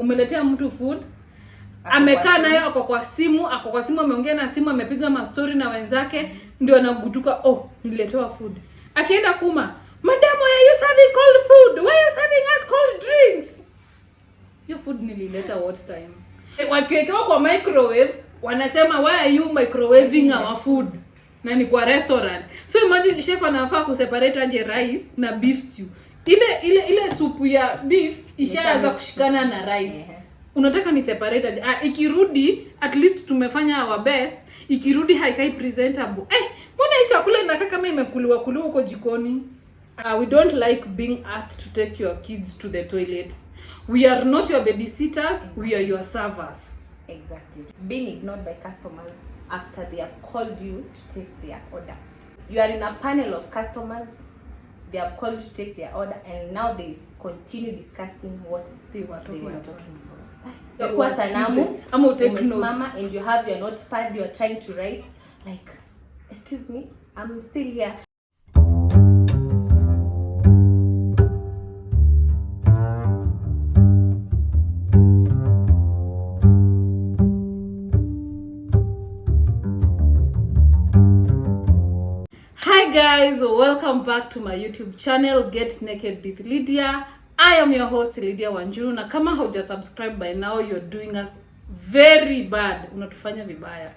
Umeletea mtu food, amekaa nayo ako kwa simu ameongea na simu, amepiga ma story na wenzake, ndio anagutuka, nililetewa food. Akienda kuma, "Madam, why are you serving cold food? Why are you serving us cold drinks?" Your food nilileta what time? Wakiwekewa kwa microwave, wanasema, "Why are you microwaving our food?" Na ni kwa restaurant. So imagine chef anafaa kuseparate aje rice na beef stew. Ile supu ya beef ishaanza kushikana na rice. Unataka ni separate aje? Ikirudi at least tumefanya our best. Ikirudi haikai presentable. Mbona hii chakula inakaa kama imekuliwa huko jikoni? We don't like being asked to take your kids to the toilets. We are not your babysitters, we are your servers. Exactly. Being ignored by customers after they have called you to take their order. You are in a panel of customers, they have called you to take their order, and now they continue discussing what they were talking about. Kwa sanamu, umesimama and you have your notepad, you are trying to write, like, "Excuse me, I'm still here." Hi guys, welcome back to my YouTube channel, Get Naked with Lydia. I am your host Lydia Wanjuru, na kama hauja subscribe by now, you're doing us very bad. Unatufanya vibaya.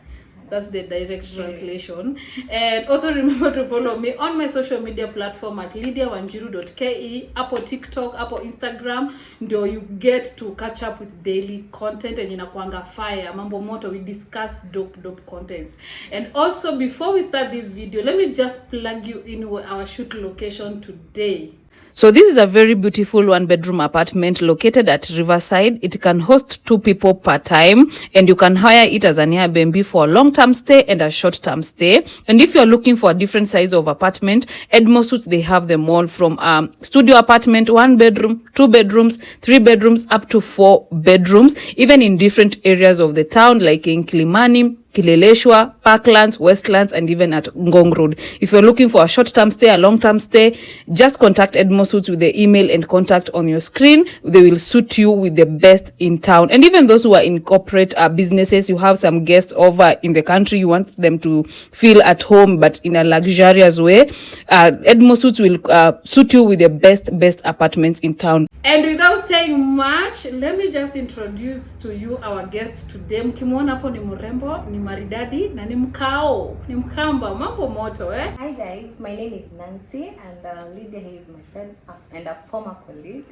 That's the direct translation. And also remember to follow me on my social media platform at lydiawanjuru.ke, Apple TikTok, Apple Instagram, ndio you get to catch up with daily content and inakuanga fire, mambo moto, we discuss dope contents. And also before we start this video, let me just plug you in with our shoot location today. So this is a very beautiful 1-bedroom apartment located at Riverside. It can host 2 people per time, and you can hire it as an Airbnb for a long-term stay and a short-term stay. And if you're looking for a different size of apartment, edmorsuites, they have them all from studio apartment, 1 bedroom, 2 bedrooms, 3 bedrooms, up to 4 bedrooms, even in different areas of the town, like in Kilimani, Kileleshwa, Parklands, Westlands, and even at Ngong Road. If you're looking for a short-term stay, a long-term stay, just contact edmorsuites with the email and contact on your screen. They will suit you with the best in town. And even those who are in corporate businesses, you have some guests over in the country, you want them to feel at home, but in a luxurious way, edmorsuites will suit you with the best apartments in town. And without saying much, let me just introduce to you our guest today. Mkimwona hapo ni mrembo, ni maridadi, na ni mkao, ni mkamba, mambo moto Hi guys, my name is Nancy, and Lydia here is my friend and a former colleague,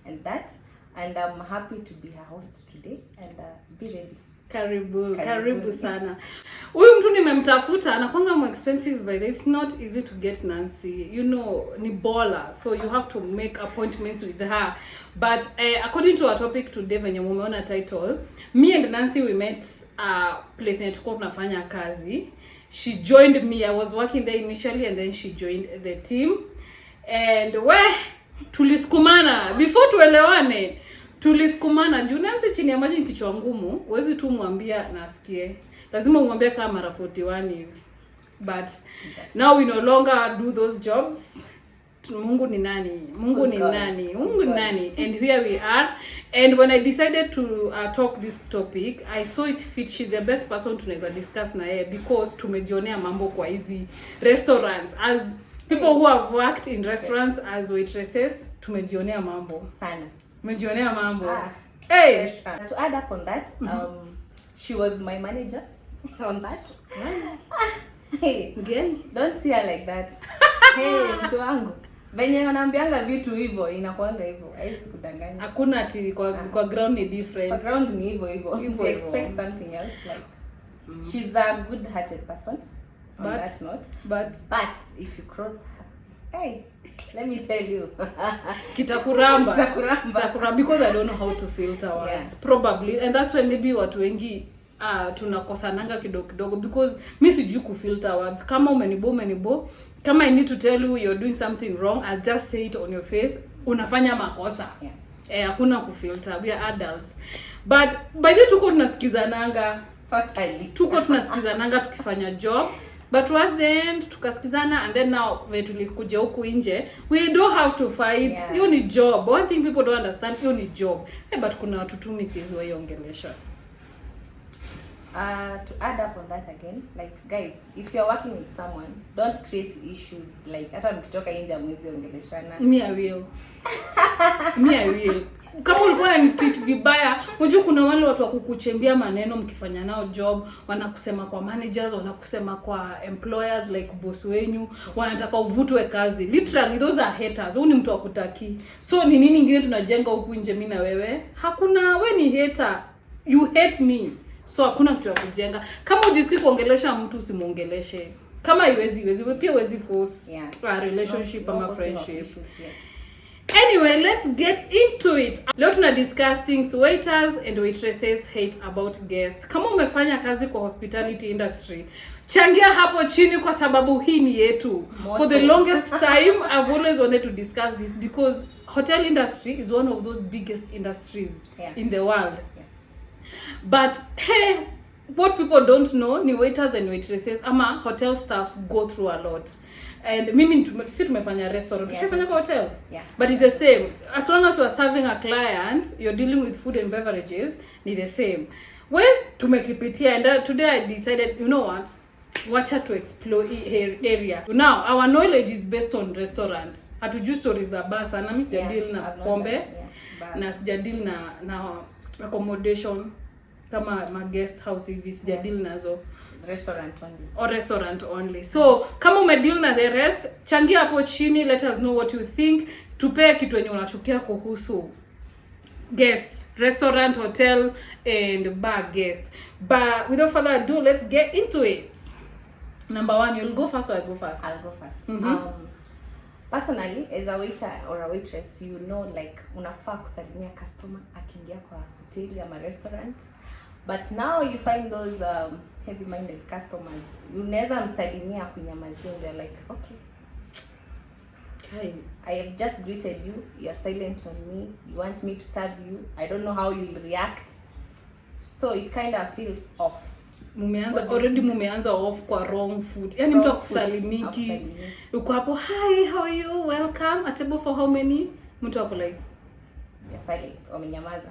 and I'm happy to be her host today, and be ready. Karibu sana. Huyu mtu nimemtafuta, anakuanga more expensive by this. It's not easy to get Nancy. You know, ni baller. So you have to make appointments with her. But according to our topic today, venye mumeona title, me and Nancy, we met place yenye tulikuwa tunafanya kazi. She joined me. I was working there initially, and then she joined the team. And tulisukumana before tuelewane. Tulisukumana juu Nancy chini ya maji ni kichwa ngumu, huwezi tu mwambia na asikie. Lazima umwambie kama mara 41 hivi. But now we no longer do those jobs. Mungu ni nani? Mungu ni nani? And here we are. And when I decided to talk this topic, I saw it fit. She's the best person tunaweza discuss na yeye, because tumejionea mambo kwa hizi restaurants. As people who have worked in restaurants as waitresses, tumejionea mambo sana. Umejionea mambo. Hey, to add up on that, she was my manager on that. Hey, again, don't see her like that. Hey, mtu wangu. Venye wanaambianga vitu hivyo, inakuanga hivyo. Haiwezi kudanganya. Hakuna ati kwa ground ni different. Kwa ground ni hivyo. You expect something else, like she's a good-hearted person. On that note. But if you cross her, hey, let me tell you. Kitakuramba. Because I don't know how to filter words. Yeah. Probably. And that's why maybe watu wengi tunakosananga kidogo, because mimi sijui kufilter words. Kama umenibo, kama I need to tell you you're doing something wrong, I'll just say it on your face. Unafanya makosa. Yeah. Hakuna kufilter. We are adults. But by the tuko tunasikizananga. Totally. Tuko tunasikizananga tukifanya job. But towards the end tukasikizana, and then now when tulikuja huku nje, we don't have to fight. Hiyo ni job. One thing people don't understand, hiyo ni job. But kuna watu tu misizi waiongelesha. To add up on that again, like guys, if you're working with someone, don't create issues like hata mkitoka nje mwezi ongeleshana. Me I will. Kama ulikuwa unanitreat vibaya, unajua kuna wale watu wa kukuchembia maneno mkifanya nao job, wanakusema kwa managers, wanakusema kwa employers like boss wenyu, wanataka uvutwe kazi. Literally those are haters. Huyu ni mtu akutaki. So ni nini ingine tunajenga huku nje mimi na wewe? Hakuna, wewe ni hater. You hate me. So hakuna kitu ya kujenga. Kama ujisikii kuongelesha mtu usimuongeleshe. Kama haiwezi pia huwezi force a relationship ama friendship. Anyway, let's get into it. Leo tuna discuss things waiters and waitresses hate about guests. Kama umefanya kazi kwa hospitality industry, changia hapo chini kwa sababu hii ni yetu. For the longest time I've always wanted to discuss this because hotel industry is one of those biggest industries in the world. But hey, what people don't know ni waiters and waitresses ama hotel staffs go through a lot. And mimi tumefanya restaurant, tumefanya kwa hotel. But it's the same. As long as you are serving a client, you're dealing with food and beverages, ni the same. Well, tumekipitia, and today I decided, you know what? Wacha to explore area. Now, our knowledge is based on restaurants. Hatujui stories za bar sana, mimi sijadili na pombe, na sijadili na accommodation kama ma guest house hivi, sijadili nazo. Restaurant only. So kama umedeal na the rest, changia hapo chini, let us know what you think. Tupe kitu yenye unachukia kuhusu guests, restaurant, hotel and bar guests. But without further ado, let's get into it. Number 1, you'll go first or I go first? I'll go first. Personally, as a waiter or a waitress, you know, like unafaa kusalimia customer akiingia kwa hoteli ama restaurants. But now you find those heavy-minded customers. Unaweza msalimia kunyamazia, you're like, okay, I have just greeted you. You're silent on me. You want me to serve you. I don't know how you'll react. So it kind of feels off. Mumeanza off kwa wrong foot. Yaani mtu akusalimiki. Uko hapo, hi, how are you? Welcome. A table for how many? Mtu wako like, you're silent. Umenyamaza.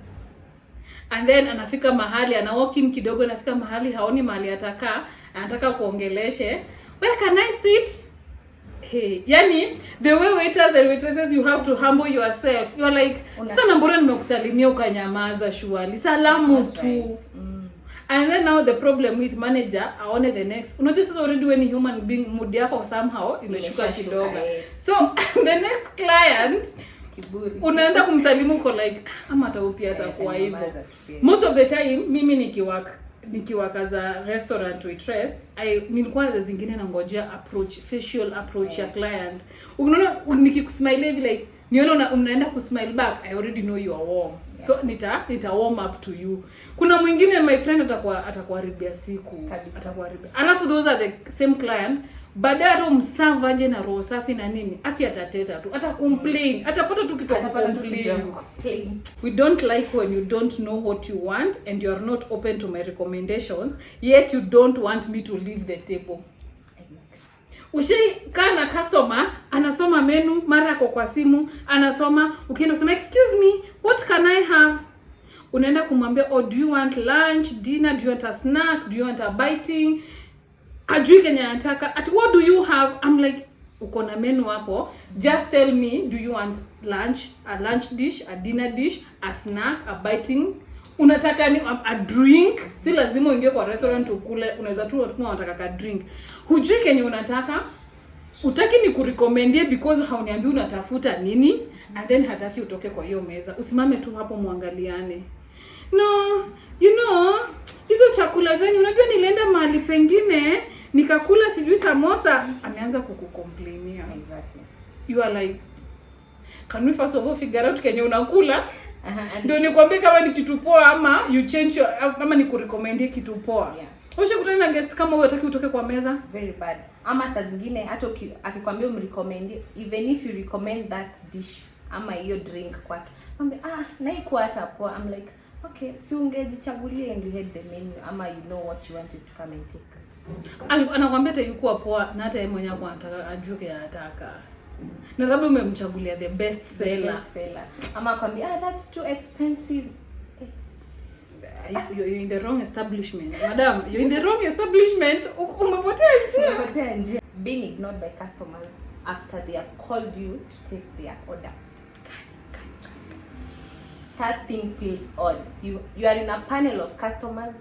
And then anafika mahali, ana walk in kidogo, anafika mahali haoni mahali atakaa, anataka kuongeleshe. Where can I sit? Hey, yani the way waiters and waitresses, you have to humble yourself. You are like, sasa mbona nimekusalimia ukanyamaza shwali. Salamu tu. Right. And then now the problem with manager, aone the next. Unajua sasa already when human being mood yako somehow imeshuka kidogo. So the next client unaenda kumsalimu uko like ama hata pia atakuwa hivyo. Most of the time mimi nikiwaka za restaurant waitress, nilikuwa na zingine na ngojea facial approach ya client. Unaona nikikusmile hivi like niona unaenda kusmile back, I already know you are warm. So nita warm up to you. Kuna mwingine my friend atakuharibia siku, atakuharibia. Alafu those are the same client, badala msava aje na roho safi na nini, atateta tu, complain, atapata tu kitu complain. We don't like when you don't know what you want and you are not open to my recommendations, yet you don't want me to leave the table. Ushai na customer anasoma menu, mara ako kwa simu anasoma, ukienda kusema excuse me, what can I have? Unaenda kumwambia, oh, do you want lunch, dinner, do you want a snack, do you want a biting? Ajui Kenya anataka, at what do you have? I'm like, uko na menu hapo, just tell me, do you want lunch, a lunch dish, a dinner dish, a snack, a biting? Unataka ni a drink? Si lazima uingie kwa restaurant ukule, unaweza tu unataka ka drink. Hujui Kenya unataka, utaki ni kurecommendie because hauniambii unatafuta nini, and then hataki utoke kwa hiyo meza. Usimame tu hapo muangaliane. No, you know, hizo chakula zenyu, unajua nilienda mahali pengine nikakula sijui samosa, ameanza kukucomplainia. Exactly. You are like, can we first of all figure out Kenya unakula? Ndio nikwambie kama ni kitu poa ama you change kama ni kurecommendie kitu poa. Kutana na guest kama wewe unataka utoke kwa meza, very bad. Ama saa zingine hata akikwambia umrecommend, even if you recommend that dish ama hiyo drink kwake, mwambie na iko hata poa. I'm like, okay, si ungejichagulie and you had the menu ama you know what you wanted to come and take. Anakuambia yuko poa na hata yeye mwenyewe anataka ajuke anataka. Na labda umemchagulia the best seller. Ama akwambia that's too expensive. You're in the wrong establishment. Madam, you're in the wrong establishment. Umepotea njia. Being ignored by customers after they have called you to take their order. That thing feels odd. You are in a panel of customers.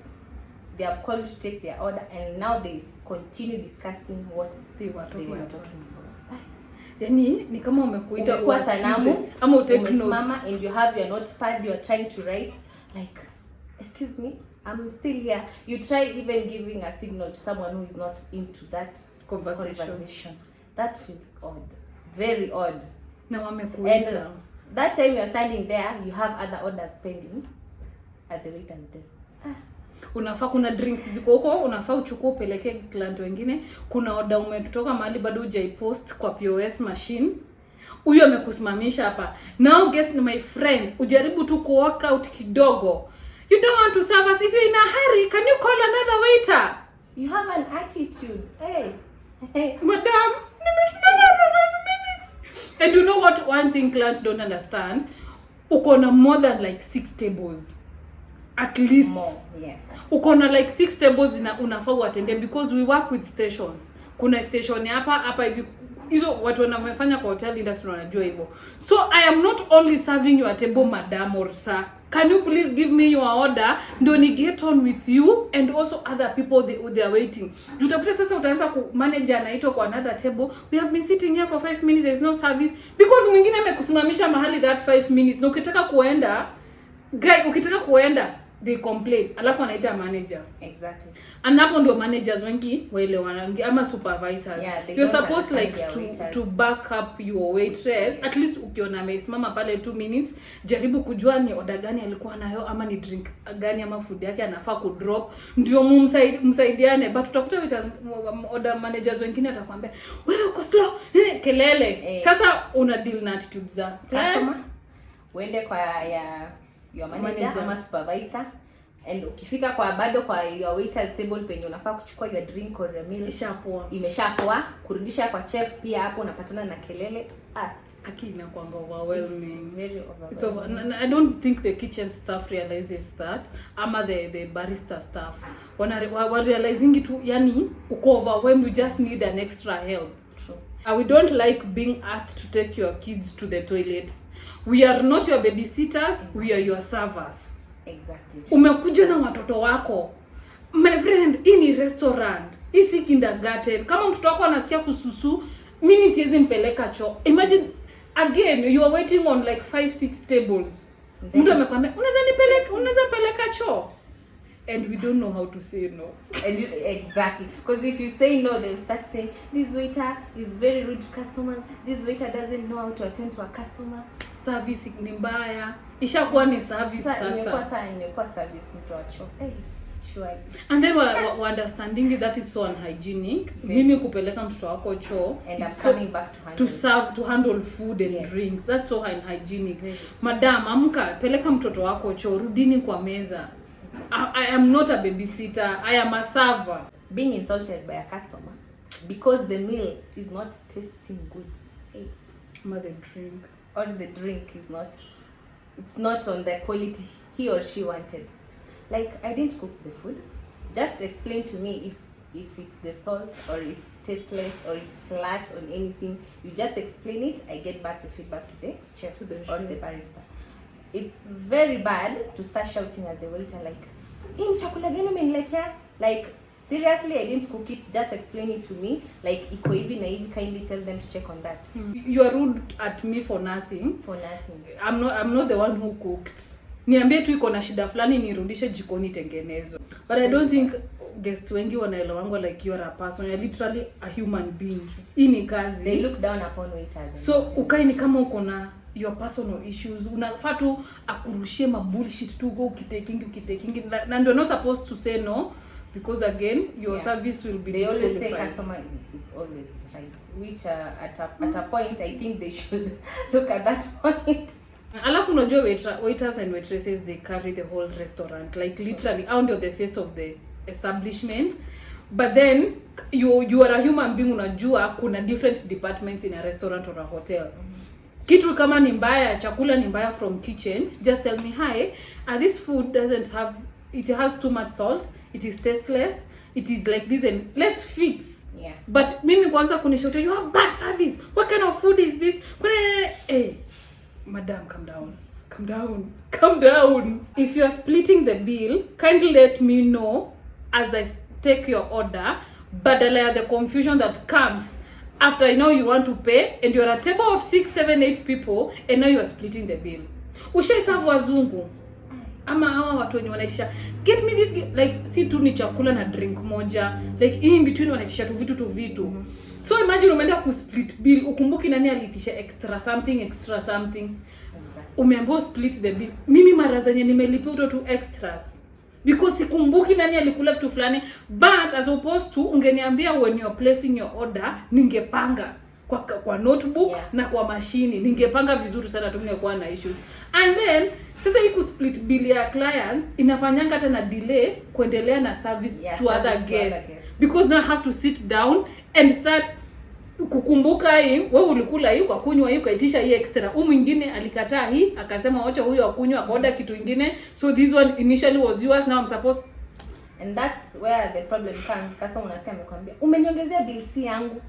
They have called you to take their order, and now they continue discussing what they were talking about. Yani ni kama umekuita kwa sanamu ama utake notes. Mama, and you have your notepad, you are trying to write like, excuse me, I'm still here. You try even giving a signal to someone who is not into that conversation. That feels odd, very odd. Na wamekuita. And that time you are standing there, you have other orders pending at the waiter's desk. Unafaa kuna drinks ziko huko, unafaa uchukue upeleke client wengine. Kuna order umetoka mahali bado hujaipost kwa POS machine. Huyo amekusimamisha hapa. Now guess my friend, ujaribu tu ku walk out kidogo. You don't want to serve us. If you're in a hurry, can you call another waiter? You have an attitude. Hey. Madam, nimesimama for 5 minutes. And you know what one thing clients don't understand? Uko na more than like 6 tables. At least. More, yes. Uko na like 6 tables unafaa uatende because we work with stations. Kuna station hapa hivi. Hizo watu wanafanya kwa hotel industry wanajua hivyo. So I am not only serving your table, madam or sir. Can you please give me your order? Ndio ni get on with you and also other people they are waiting. Utakuta sasa utaanza ku manager anaitwa kwa another table. We have been sitting here for 5 minutes, there is no service because mwingine amekusimamisha mahali that 5 minutes. Na ukitaka kuenda they complain. Alafu anaita manager. Exactly. And hapo ndio managers wengi waelewana ama supervisors. Yeah, you're supposed like to back up your waitress. Yes. At least ukiona amesimama pale 2 minutes, jaribu kujua ni order gani alikuwa nayo ama ni drink gani ama food yake anafaa ku drop. Ndio msaidiane. But utakuta waiters order managers wengine atakwambia, "Wewe uko slow." Kelele. Sasa una deal na attitudes za customer. Uende kwa your manager ama supervisor, and ukifika kwa bado kwa your waiter's table penye unafaa kuchukua your drink or your meal imeshapoa, kurudisha kwa chef pia hapo unapatana na kelele. Akina kwanga overwhelming. Very overwhelming. I don't think the kitchen staff realizes that ama the barista staff wana realizing tu yani uko overwhelmed, you just need an extra help. True. We don't like being asked to take your kids to the toilets. We are not your babysitters. Exactly. We are your servers. Exactly. Umekuja na watoto wako. My friend, hii ni restaurant. Hii si kindergarten. Kama mtoto wako anasikia kususu, mimi siwezi mpeleka choo. Imagine again you are waiting on like 5-6 tables. Mtu amekwambia, unaweza peleka choo. And we don't know how to say no. Exactly. Because if you say no, they'll start saying, this waiter is very rude to customers. This waiter doesn't know how to attend to a customer. Service ni mbaya. Ishakuwa ni service sasa. Imekuwa service mtu wa choo. Sure. And then we understanding that is so unhygienic. Mimi kupeleka mtoto wako choo and I'm coming back to handle food and drinks. That's so unhygienic. Madam, amka peleka mtoto wako choo, rudini kwa meza. I am not a babysitter. I am a server. Being insulted by a customer because the meal is not tasting good. Or the drink is not, it's not on the quality he or she wanted. Like, I didn't cook the food. Just explain to me if it's the salt or it's tasteless or it's flat on anything. You just explain it. I get back the feedback to the chef or the barista. It's very bad to start shouting at the waiter like, "Hii chakula gani umeniletea?" Like, seriously, I didn't cook it. Just explain it to me. Like, iko hivi na hivi, kindly tell them to check on that. You are rude at me for nothing. For nothing. I'm not the one who cooked. Niambie tu iko na shida fulani nirudishe jikoni tengenezo. But I don't think guests wengi wanaelewa like you are a person. You're literally a human being. Hii ni kazi. They look down upon waiters. So ukai ni kama uko na your personal issues. Unafaa tu akurushie mabullshit tu go ukitekingi na ndio not supposed to say no because again your service will be disqualified. They always say customer is always right, which at a point I think they should look at that point. Alafu unajua waiters and waitresses they carry the whole restaurant like literally out of the face of the establishment, but then you are a human being, unajua kuna different departments in a restaurant or a hotel. Kitu kama ni mbaya, chakula ni mbaya from kitchen, just tell me, hi, this food it has too much salt, it is tasteless, it is like this, and let's fix. Yeah. But mimi kwanza kunishoto, you have bad service, what kind of food is this? Hey, madam, calm down. If you are splitting the bill, kindly let me know as I take your order, badala the confusion that comes after you want to pay and you're a table of 6, 7, 8 people and now you are splitting the bill. Ushaisavu wazungu ama hawa watu wenye wanaitisha get me this, like si tu ni chakula na drink moja, like in between wanaitisha tu vitu. So imagine umeenda ku split bill, ukumbuki nani alitisha extra something. Exactly. Umeambiwa split the bill. Mimi mara zenye nimelipia uto tu extras because sikumbuki nani alikula kitu fulani, but as opposed to ungeniambia when you're placing your order, ningepanga kwa notebook, yeah, na kwa mashini ningepanga vizuri sana, tungekuwa na issues. And then sasa hii ku split bill ya clients inafanyanga hata na delay kuendelea na service, yeah, to other guests because now have to sit down and start kukumbuka hii wewe ulikula hii kwa kunywa hii ukaitisha hii extra, mwingine alikataa hii akasema acha huyo akunywa akaoda kitu kingine, so this one initially was yours, now I'm supposed. And that's where the problem comes. Customer unasikia amekwambia umeniongezea bill si yangu,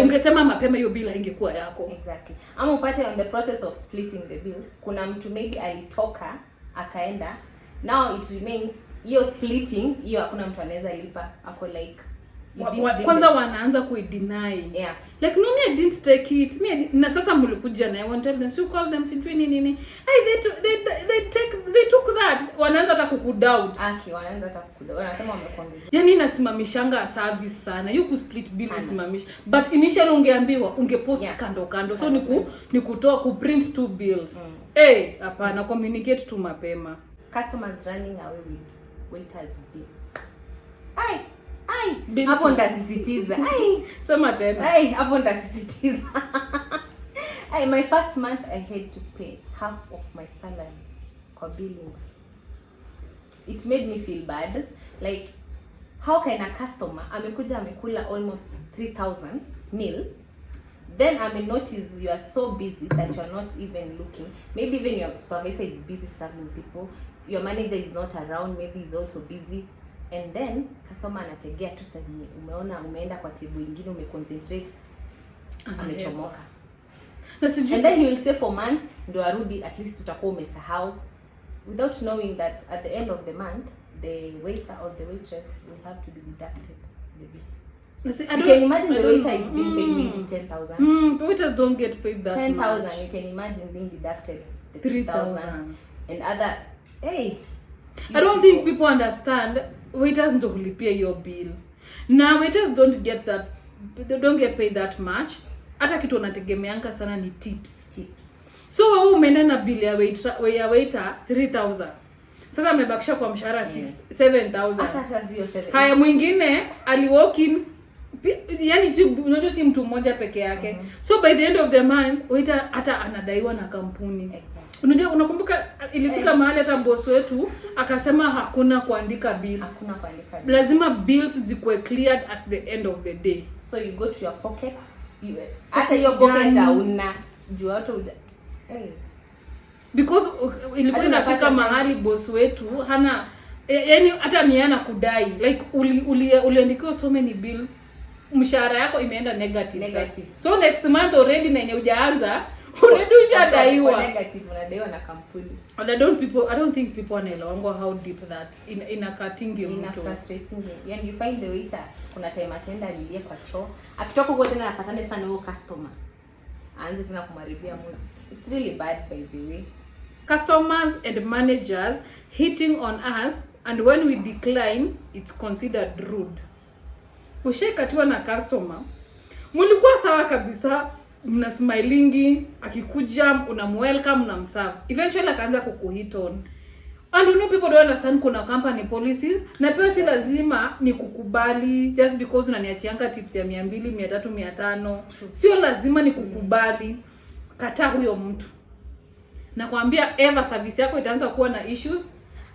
ungesema mapema hiyo bill haingekuwa yako. Exactly. Ama upate on the process of splitting the bills kuna mtu maybe alitoka akaenda, now it remains hiyo splitting hiyo hakuna mtu anaweza lipa, ako like kwanza wanaanza kuideny. Yeah. Like no, me I didn't take it. Na sasa mlikuja na I want to tell them, so call them sijui nini. They took that. Wanaanza hata kukudoubt. Wanaanza hata kukudoubt. Wanasema wamekuongezea. Yaani inasimamishanga service sana. You ku split bill usimamisha. But initially ungeambiwa, ungepost, yeah, kando. So ni kutoa ku print two bills. Hapana, communicate tu mapema. Customers running away with waiters bill. Hapo ndasisitiza. Sema tena. Hapo ndasisitiza. My first month I had to pay half of my salary for billings. It made me feel bad. Like, how can a customer amekuja amekula almost 3,000 meal, then I may notice you are so busy that you are not even looking. Maybe even your supervisor is busy serving people, your manager is not around, maybe he's also busy. And then customer anategea tu sasa, umeona umeenda kwa table nyingine umeconcentrate, amechomoka. And then he will stay for months ndio arudi, at least utakuwa umesahau, without knowing that at the end of the month the waiter or the waitress will have to be deducted the bill. You can imagine the waiter is being paid maybe 10,000. Waiters don't get paid that 10,000. much. You can imagine being deducted the 3,000 and other. I don't think people understand. Waiters don't kulipia your bill. Now waiters don't get that, they don't get paid that much. Hata kitu wanategemeanga sana ni tips. So wewe umeenda na bill ya waiter 3,000. Sasa amebakisha kwa mshahara 7,000. Hata sio 7. Haya, mwingine ali walk in, yani si unajua si mtu mmoja peke yake. So by the end of the month waiter hata anadaiwa na kampuni. Exactly. Unajua, unakumbuka ilifika mahali hata boss wetu akasema hakuna kuandika bills. Lazima bills zikuwe cleared at the end of the day. So you go to your pocket, hata your pocket hauna juu watu because ilikuwa inafika mahali boss wetu hana, yani hata ni yana kudai, like uliandikiwa so many bills, mshahara yako imeenda negative. So next month already na yenye hujaanza already ushadaiwa negative, unadaiwa na kampuni. And I don't think people wanaelewa how deep that in a cutting you into frustrating. Yani you find the waiter kuna time atenda alilie kwa choo, akitoka huko tena apatane sana huyo customer, aanze tena kumaribia mood. It's really bad, by the way. Customers and managers hitting on us, and when we decline it's considered rude. Ushekatiwa na customer, mulikuwa sawa kabisa, mna smilingi, akikuja unamwelcome, unamserve, eventually akaanza kukuhit on. And you know, people don't understand kuna company policies, na pia si lazima ni kukubali just because unaniachianga tips ya 200, 300, 500. Sio lazima ni kukubali. Kataa huyo mtu. Nakwambia ever service yako itaanza kuwa na issues,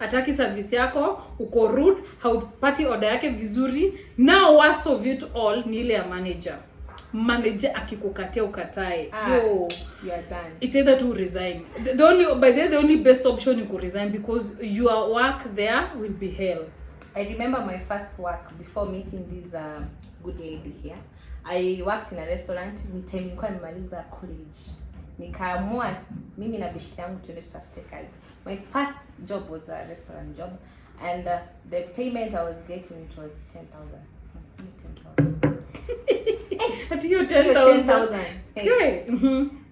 hataki service yako, uko rude, haupati order yake vizuri. Now worst of it all ni ile ya manager akikukatia ukatae, you are done. It's either to resign. The only best option is to resign, because your work there will be hell. I remember my first work before meeting this good lady here. I worked in a restaurant. Ni time nilikuwa nimaliza college. Nikaamua mimi na beshte yangu tuende tutafute kazi. My first job was a restaurant job, and the payment I was getting, it was 10,000. 10,000. But you 10,000. Hey.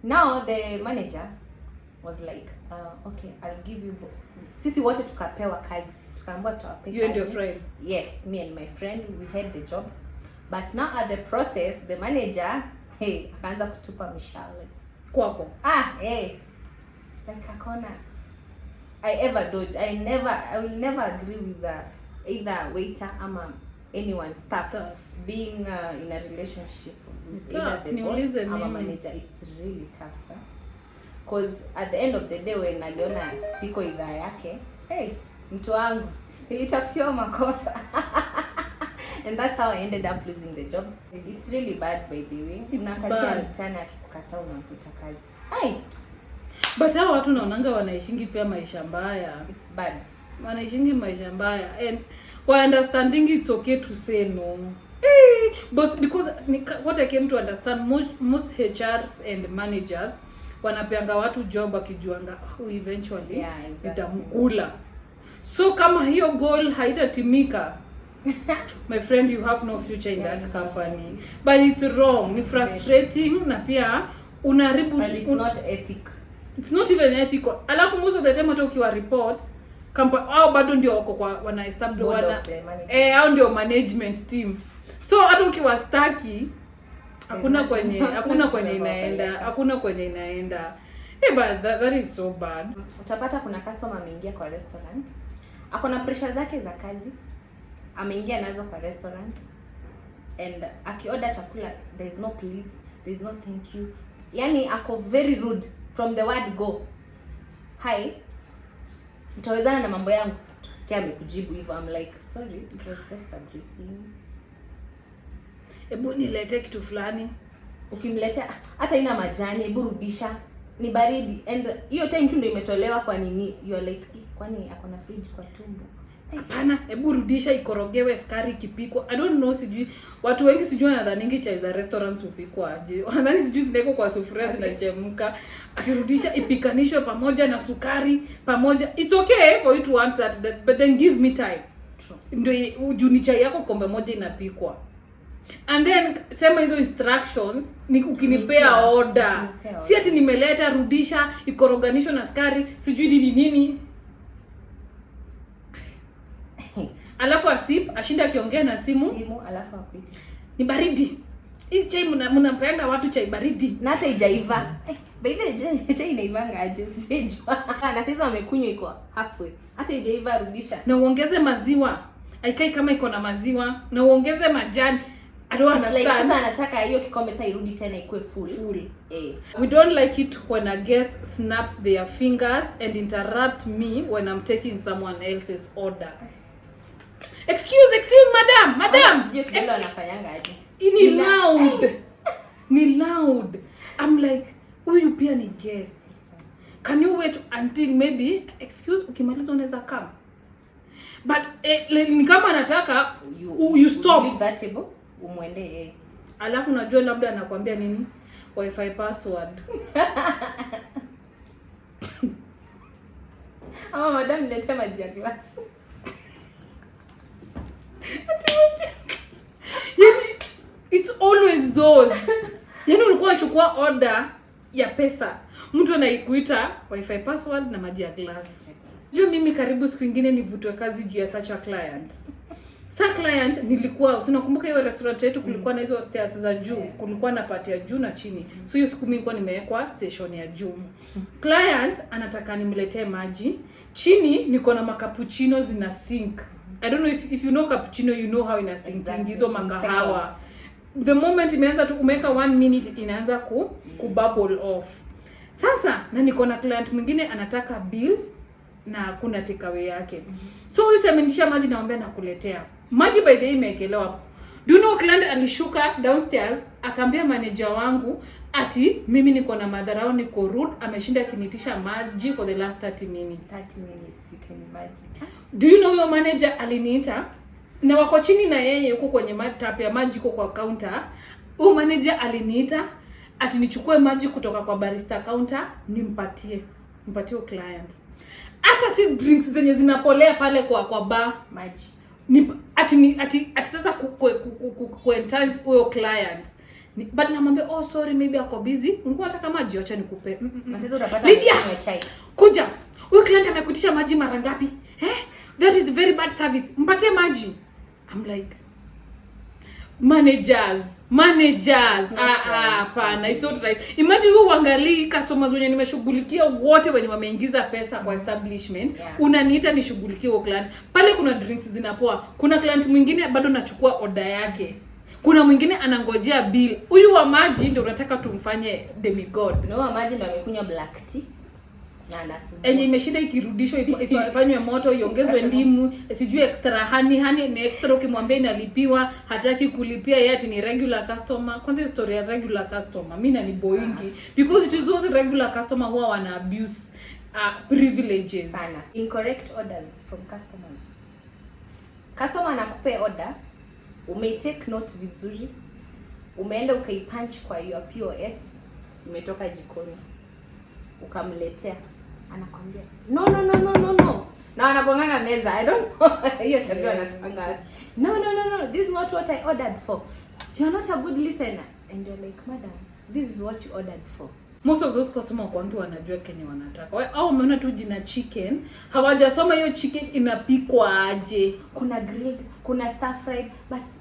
Now the manager was like, okay, I'll give you sisi wote tukapewa kazi. Tukaambiwa tuwape kazi. You and your friend? Yes, me and my friend, we had the job. But now at the process, the manager, akaanza kutupa mishale kwako. Like akona, I ever dodge. I will never agree with either waiter ama anyone staff being in a relationship with either the boss ama manager. It's really tough, because at the end of the day when aliona siko idhaa yake, mtu wangu nilitafutiwa makosa. And that's how I ended up losing the job. It's really bad, by the way. Unakatia msichana akikukataa unamfuta kazi. But hao watu naonanga wanaishingi pia maisha mbaya. It's bad. Wanaishingi maisha mbaya, and while understanding it's okay to say no. But because what I came to understand, most HRs and managers wanapeanga watu job akijuanga eventually itamkula. So kama hiyo goal haitatimika, my friend, you have no future in that company. But it's wrong. Ni frustrating na pia unaribu. And it's not ethical. It's not even ethical. Alafu most of the time hata ukiwa report au bado ndio wako kwa wana establish au ndio management team. So hata ukiwa staki hakuna kwenye inaenda. But that is so bad. Utapata kuna customer ameingia kwa restaurant, akona pressure zake za kazi, ameingia nazo kwa restaurant, and akioda chakula there is no please, there is no thank you. Yani ako very rude from the word go. Hi, mtawezana na mambo yangu? Tusikia amekujibu hivyo. I'm like, sorry, it was just a greeting. Ebu nilete kitu fulani. Ukimletea hata ina majani, ebu rudisha, ni baridi. And hiyo time tu ndio imetolewa kwa nini? You are like, kwani akona fridge kwa tumbo? Hapana, hebu rudisha ikorogewe skari kipikwa. I don't know, sijui watu wengi sijui wanadhaningi chai za restaurants upikwa aje. Wanadhani sijui zinaiko kwa sufuria zinachemka. Atirudisha ipikanishwe pamoja na sukari pamoja. It's okay for you to want that, but then give me time. Ndio juni chai yako kombe moja inapikwa. And then sema hizo instructions ni ukinipea order. Si ati nimeleta rudisha ikoroganishwe na sukari, sijui nini. Alafu ashinda akiongea na simu alafu apite. Ni baridi. Hii chai mnapeanga watu chai baridi. Na hata haijaiva. By the way, chai inaivanga aje sijua. Na sasa wamekunywa iko halfway. Hata haijaiva rudisha. Na uongeze maziwa. Haikai kama iko na maziwa. Na uongeze majani. I don't understand. Like sasa anataka hiyo kikombe sasa irudi tena ikuwe full. We don't like it when a guest snaps their fingers and interrupt me when I'm taking someone else's order. Excuse madam. Sijui kile anafanyanga aje. Ni loud. I'm like, huyu pia ni guest. Can you wait until maybe excuse ukimaliza unaweza come? But ni kama anataka you stop. Leave that table. Umwende Alafu unajua labda anakuambia nini? Wi-Fi password. Madam niletee maji ya glass. It's always those. Ulikuwa unachukua order ya pesa. Mtu anaikuita Wi-Fi password na maji ya glass. Mimi karibu siku nyingine nivutwe kazi juu ya such a client. Client nilikuwa, unakumbuka hiyo restaurant yetu kulikuwa na hizo stairs za juu, kulikuwa na part ya juu na chini. So hiyo siku mimi nilikuwa nimewekwa station ya juu. Client anataka nimletee maji. Chini niko na macappuccino zina sink. I don't know if you know cappuccino, you know how ina sink hizo makahawa. The moment imeanza tu umeka 1 minute inaanza ku bubble off. Sasa na niko na client mwingine anataka bill na kuna takeaway yake. So huyu semendisha maji naomba nakuletea. Maji by the way imeekelewa hapo. Do you know client alishuka downstairs akaambia manager wangu ati mimi niko na madharau, niko rude, ameshinda kinitisha maji for the last 30 minutes. 30 minutes, you can imagine. Do you know your manager aliniita na wako chini na yeye huko kwenye tap ya maji huko kwa counter. Huyo manager aliniita ati nichukue maji kutoka kwa barista counter nimpatie client. Hata si drinks zenye zinapolea pale kwa bar Maji. Ati sasa ku enhance huyo client. But namwambia oh sorry maybe ako busy. Ungekuwa nataka maji acha nikupe. Na sasa utapata kunywa chai. Kuja. Huyo client amekutisha maji mara ngapi? That is very bad service. Mpatie maji. I'm like managers. Hapana, it's not right. Imagine wewe uangalie customers wenye nimeshughulikia wote wenye wameingiza pesa kwa establishment, unaniita nishughulikie huo client. Pale kuna drinks zinapoa. Kuna client mwingine bado nachukua order yake. Kuna mwingine anangojea bill. Huyu wa maji ndio unataka tumfanye demigod. No, wa maji ndio amekunywa black tea. Na anasubu. Enye imeshinda ikirudishwa ifanywe moto, iongezwe ndimu, sijui extra honey ni extra, ukimwambia inalipiwa, hataki kulipia, yeye ati ni regular customer. Kwanza story ya regular customer mimi na ni boingi because it is those regular customer who wana abuse privileges sana. Incorrect orders from customers. Customer anakupa order, take note vizuri, umeenda ukaipunch kwa your POS, imetoka jikoni, ukamletea, anakwambia no, na anagonganga meza. I don't know hiyo tabia anatanga. No, this is not what I ordered for. You are not a good listener. And you're like, madam, this is what you ordered for. Most of those customers kwangu wanajua kenye wanataka. Au umeona tu jina chicken, hawajasoma hiyo chicken inapikwa aje. Kuna grilled, kuna stir fried, basi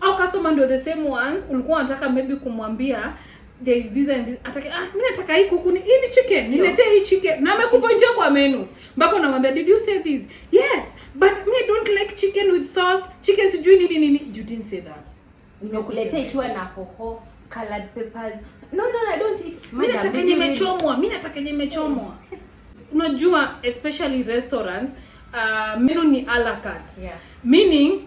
Au customer ndio the same ones ulikuwa unataka maybe kumwambia there is this and this. Ataka mimi nataka hii kuku, hii ni chicken, niletee hii chicken. Na amekupointia kwa menu. Mbako namwambia did you say this? Yes, but me I don't like chicken with sauce. Chicken sijui nini. You didn't say that. Nimekuletea ikiwa na hoho, colored peppers. No, I don't eat. Mimi nataka nimechomwa. Unajua especially restaurants menu ni a la carte. Yeah. Meaning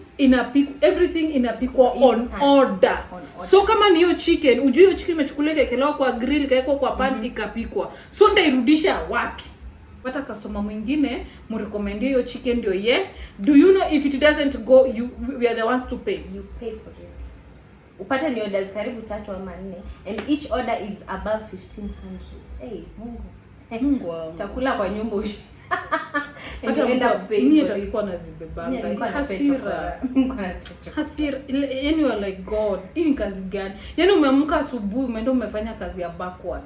everything inapikwa on order. So kama ni hiyo chicken, ujue hiyo chicken imechukuliwa ikekelewa kwa grill, kaekwa kwa pan ikapikwa. So ndairudisha wapi? Pata customer mwingine mrecommend hiyo chicken ndio do you know if it doesn't go we are the ones to pay. You pay for it. Upate ni orders karibu 3 ama 4 and each order is above 1500. Mungu wangu. Utakula kwa nyumba mimi nitakuwa nazibebanga hasira yani you are like god, hii ni kazi gani? Yani umeamka asubuhi umeenda umefanya kazi ya backward.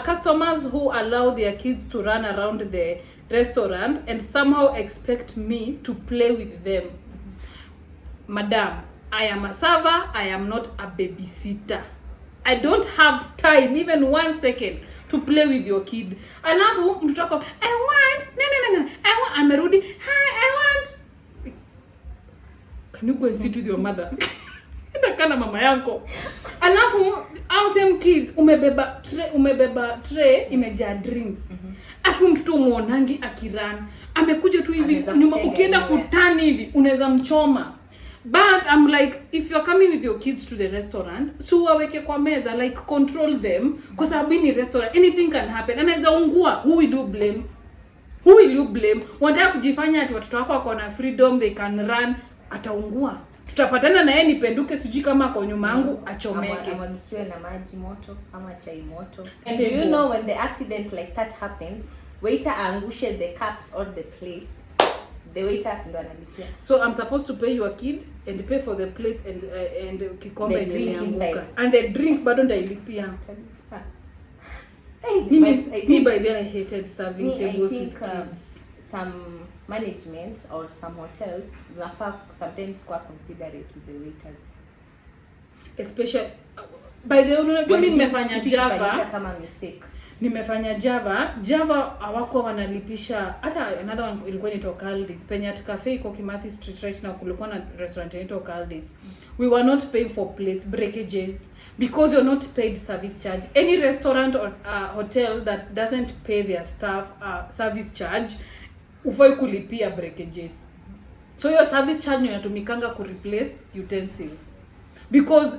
Customers who allow their kids to run around the restaurant and somehow expect me to play with them. Madam, I am a server, I am not a babysitter. I don't have time even 1 second to play with your kid. Alafu mtoto wako I want amerudi hi I want. Can you go and sit with your mother? Enda kana mama yako. Alafu au same kids umebeba tray imejaa drinks. Aki mtoto muonangi akiran amekuja tu hivi nyuma, ukienda kutani hivi unaweza mchoma. But I'm like, if you're coming with your kids to the restaurant, so waweke kwa meza, like control them, kwa sababu ni restaurant, anything can happen. Anaweza ungua, who will you blame? Wanataka kujifanya ati watoto wako wako na freedom, they can run, ataungua. Tutapatana na yeye nipenduke sijui kama kwa nyuma yangu achomeke. Amwagikiwe na maji moto ama chai moto. And do you know when the accident like that happens, waiter angushe the cups or the plates, the waiter ndo analipia. So I'm supposed to pay your kid and pay for the plates and kikombe inside. And the drink bado ndailipia. Me by the I hated serving tables with kids. Some managements or some hotels zinafaa sometimes kwa considerate with the waiters. Especially by the way, mimi nimefanya Java kama mistake. Nimefanya Java hawako wanalipisha. Hata another one ilikuwa inaitwa Caldi's. Penyat Cafe iko Kimathi Street right now, kulikuwa na restaurant inaitwa Caldi's. We were not paying for plates, breakages, because you're not paid service charge. Any restaurant or hotel that doesn't pay their staff service charge ufai kulipia breakages. So your service charge inatumikanga ku replace utensils, because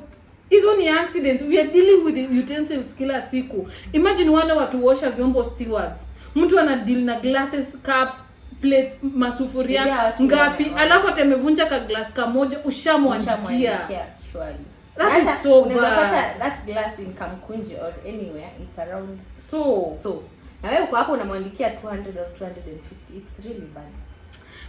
hizo ni accidents. We are dealing with the utensils kila siku. Imagine wale watu washa vyombo stewards, mtu ana deal na glasses, cups, plates, masufuria ngapi, alafu atemevunja ka glass kamoja ushamwandikia. Surely that is so bad. Unapata that glass in Kamkunji or anywhere, it's around so na wewe uko hapo unamwandikia 200 or 250. It's really bad.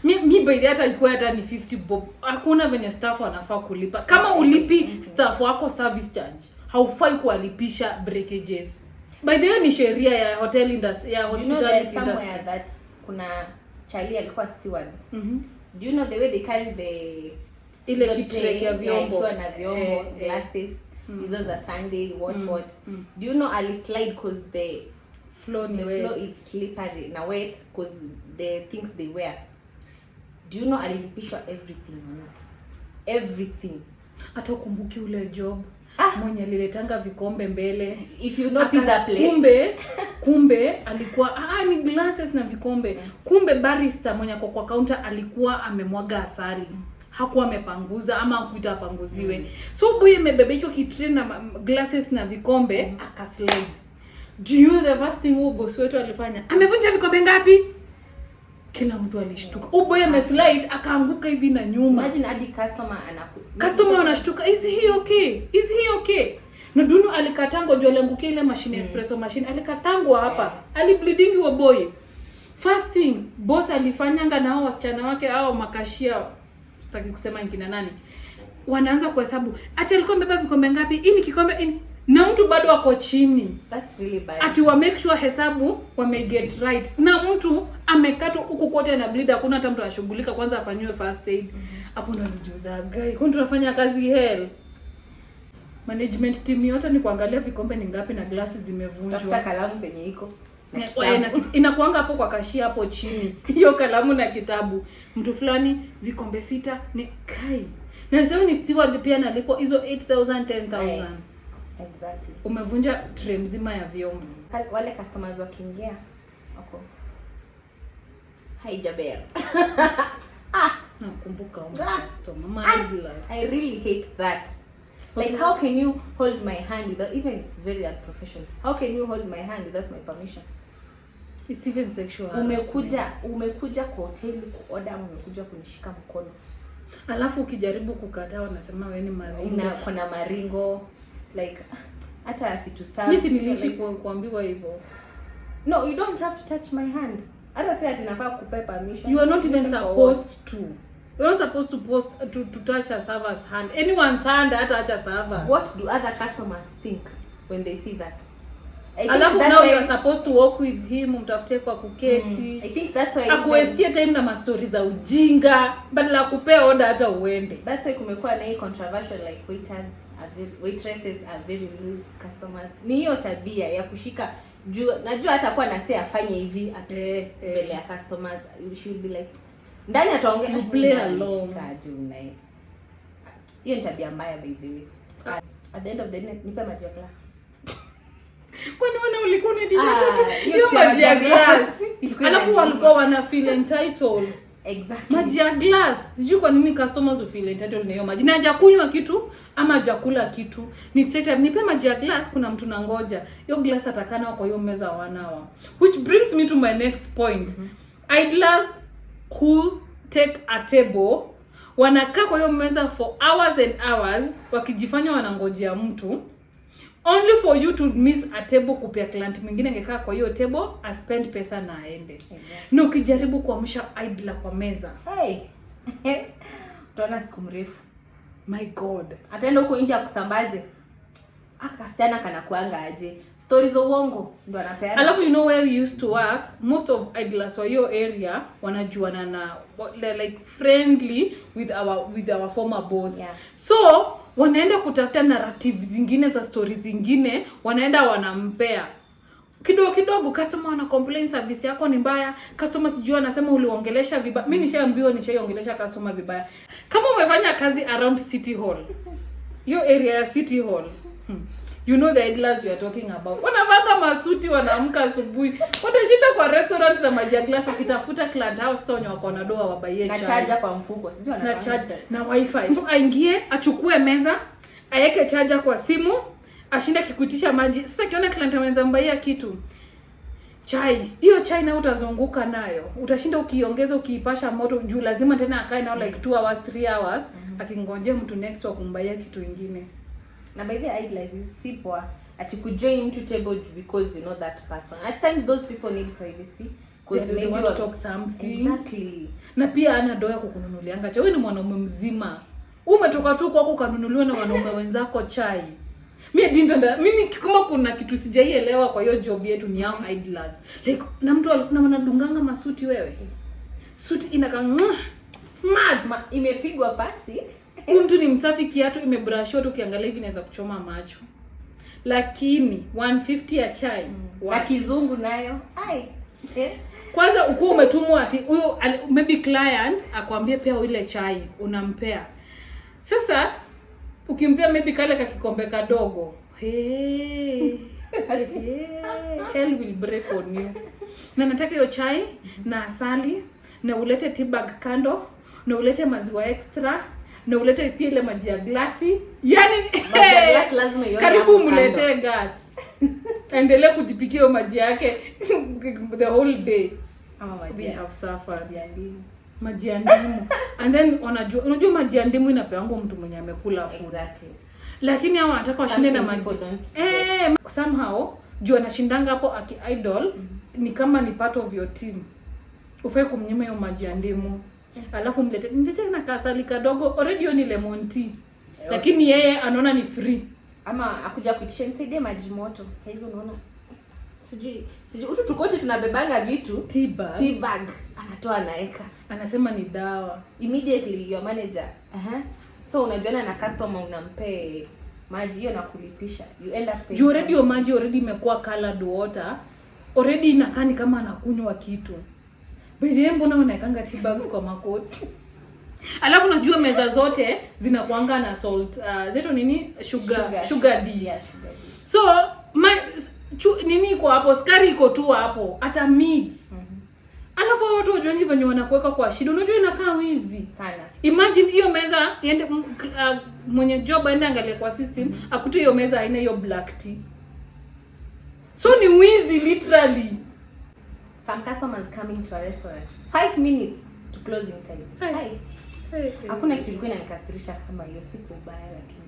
Mi by the hata ilikuwa hata ni 50 bob. Hakuna venye staff wanafaa kulipa. Kama ulipi staff wako service charge, haufai kuwalipisha breakages. By the way ni sheria ya hotel industry, ya hospitality industry. Somewhere that kuna Charlie alikuwa steward. Do you know the way they carry the ile kitrek ya vyombo na vyombo, glasses, hizo za Sunday, what. Do you know ali slide cause the floor is slippery na wet cause the things they wear. Do you know alilipishwa everything on it? Everything. Hata ukumbuki ule job mwenye aliletanga vikombe mbele. If you know pizza plate. Kumbe alikuwa ni glasses na vikombe. Kumbe barista mwenye kwa counter alikuwa amemwaga asali. Hakuwa amepanguza ama hakuita apanguziwe. So boy amebeba hiyo kitray na glasses na vikombe akaslide. Do you know the first thing boss wetu alifanya? Amevunja vikombe ngapi? Kila mtu alishtuka. Boy ameslide akaanguka hivi na nyuma. Imagine hadi customer anashtuka, is he okay? Na Duno alikatango juu aliangukia ile machine espresso machine. Alikatangwa hapa. Alibleeding wa boy. First thing boss alifanyanga na hao wasichana wake au makashia, sitaki kusema ingine nani, wanaanza kuhesabu ati alikuwa amebeba vikombe ngapi, hii ni kikombe na mtu bado wako chini. That's really bad. Ati wa make sure hesabu wame get right, na mtu amekatwa huku kote na bleed, hakuna hata mtu anashughulika kwanza afanywe first aid. Hapo ndo nijuza guy, kwa tunafanya kazi hell. Management team yote ni kuangalia vikombe ni ngapi na glasi zimevunjwa. Tafuta kalamu penye iko na inakuanga hapo kwa kashia hapo chini. Hiyo kalamu na kitabu. Mtu fulani vikombe 6 ni kai. Na sasa ni steward pia nalipo hizo 8,000 10,000. Exactly. Umevunja tray mzima ya vyombo. Wale customers wakiingia wako haijabea. Nakumbuka customer I really hate that. Like how can you hold my hand without, even it's very unprofessional. How can you hold my hand without my permission? It's even sexual. Umekuja kwa hoteli kuorder, umekuja kunishika mkono. Alafu ukijaribu kukataa wanasema wewe ni maringo. Kuna maringo like hata asitusabu. Mimi si nilishi kuambiwa hivyo. No, you don't have to touch my hand. Hata si ati nafaa kukupa permission. You are not even supposed to. You're not supposed to touch a server's hand. Anyone's hand hata acha server. What do other customers think when they see that? Alafu now you are supposed to walk with him, mtafute kwa kuketi. I think that's why akuwestie time na mastori za ujinga badala kupea order hata uende. That's why kumekuwa na hii controversial like waitresses are very loose to customers. Ni hiyo tabia ya kushika juu, najua hata kwa nase afanye hivi mbele ya customers. You should be like ndani ataongea play along naye. Hiyo ni tabia mbaya by the way. At the end of the day nipe maji ya glass. Kwani ulikuwa unatisha hiyo maji ya glass? Alafu walikuwa wana feel entitled. Exactly. Maji ya glass. Sijui kwa nini customers feel entitled na hiyo maji. Na hajakunywa kitu ama hajakula kitu. Ni straight nipe maji ya glass, kuna mtu na ngoja. Hiyo glass atakana kwa hiyo meza 1 hour. Which brings me to my next point. Idlers who take a table wanakaa kwa hiyo meza for hours and hours wakijifanya wanangojea mtu, only for you to miss a table, kupia client mwingine angekaa kwa hiyo table a spend pesa na aende. Na ukijaribu kuamsha idler kwa meza, utaona siku mrefu. My god, ataenda huko nje akusambaze. Akasichana kana kuanga aje stories za uongo ndo anapeana. Alafu you know where we used to work, most of idlers wa hiyo area wanajuana na like friendly with our former boss. So wanaenda kutafuta narrative zingine za stories zingine, wanaenda wanampea kidogo. Customer wana complain service yako ni mbaya, customer sijui anasema uliongelesha vibaya. Mimi nishaiongelesha customer vibaya. Kama umefanya kazi around City Hall, hiyo area ya City Hall, You know the idlers we are talking about. Wanavanga masuti, wanaamka asubuhi. Watashinda kwa restaurant na maji ya glass wakitafuta client house sonyo wako na doa wabaie chai. Na charger kwa mfuko, sijui na charger na wifi. So aingie, achukue meza, aweke charger kwa simu, ashinde kikuitisha maji. Sasa kiona client anaweza mbaia kitu. Chai. Hiyo chai na utazunguka nayo. Utashinda ukiongeza ukiipasha moto juu lazima tena akae nao like 2 hours 3 hours akingojea mtu next wa kumbaia kitu kingine. Na by the idlers si poa ati kujoin mtu table because you know that person. At times those people need privacy because maybe want to talk something. Exactly. Na pia ana doya kukununulianga chai. Wewe ni mwanaume mzima. Umetoka tu kwako ukanunuliwa na wanaume wenzako chai. Mimi kama kuna kitu sijaielewa kwa hiyo job yetu ni young idlers. Like na mtu na wanadunganga masuti wewe. Suti inakaa smart, imepigwa pasi. Mtu ni msafi, kiatu imebrashwa tu, ukiangalia hivi inaweza kuchoma macho. Lakini 150 ya chai na kizungu nayo. Kwanza uko umetumwa ati huyo maybe client akwambie pia ile chai unampea. Sasa ukimpea maybe kale kakikombe kadogo, hell will break on you. Na nataka hiyo chai na asali, na ulete tea bag kando, na ulete maziwa extra, na ulete pia ile maji ya glasi. Yaani maji ya glasi lazima ione hapo. Karibu mlete gas. Endelee kujipikia hiyo maji yake the whole day. Ama maji we have suffered. Maji ya ndimu. And then unajua maji ya ndimu inapeangwa mtu mwenye amekula food. Exactly. Lakini hao wanataka washinde na maji. Somehow juu anashindanga hapo aki idol ni kama ni part of your team. Ufai kumnyima hiyo maji ya ndimu. Alafu mlete na kasali kadogo, already ni lemon tea. Lakini yeye anaona ni free. Ama akuja kuitisha nisaidie maji moto. Sasa hizo unaona. Sijui utu tukote tunabebanga vitu tea bag anatoa naeka, anasema ni dawa. Immediately your manager so unajiona na customer unampe maji hiyo na kulipisha, you end up paying. Already maji already imekuwa colored water, already inakani kama anakunywa kitu. By the way, mbona unaekanga tea bags kwa makoti? Alafu unajua meza zote zinakuanga na salt, zeto nini, sugar dish. Yeah, sugar dish. So nini iko hapo, sukari iko tu hapo, hata mix. Alafu watu wajuangi venye wanakuweka kwa shida. Unajua inakaa wizi sana. Imagine hiyo meza iende mwenye job aende angalia kwa system, akute hiyo meza haina hiyo black tea. So ni wizi literally. Some customers coming to a restaurant 5 minutes to closing time. Hakuna kitu kilikuwa inanikasirisha kama hiyo, si kwa ubaya lakini.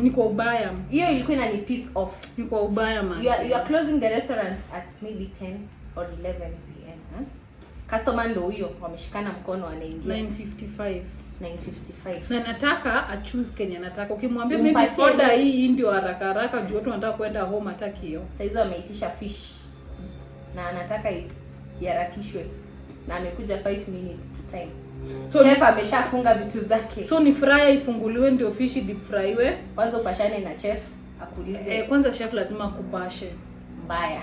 Ni kwa ubaya. Hiyo ilikuwa inani piece off. Ni kwa ubaya man. You are closing the restaurant at maybe 10 or 11 p.m. Customer ndo huyo wameshikana mkono wanaingia 9:55. Na nataka a choose Kenya nataka. Ukimwambia mimi order hii ndio haraka juu watu wanataka kwenda home hataki hiyo. Sasa hizo ameitisha fish. Na anataka iharakishwe. Na amekuja 5 minutes to time. So chef ameshafunga vitu zake. So ni fry ifunguliwe ndio fish deep frywe. Kwanza upashane na chef akuulize. Kwanza chef lazima akupashe. Mbaya.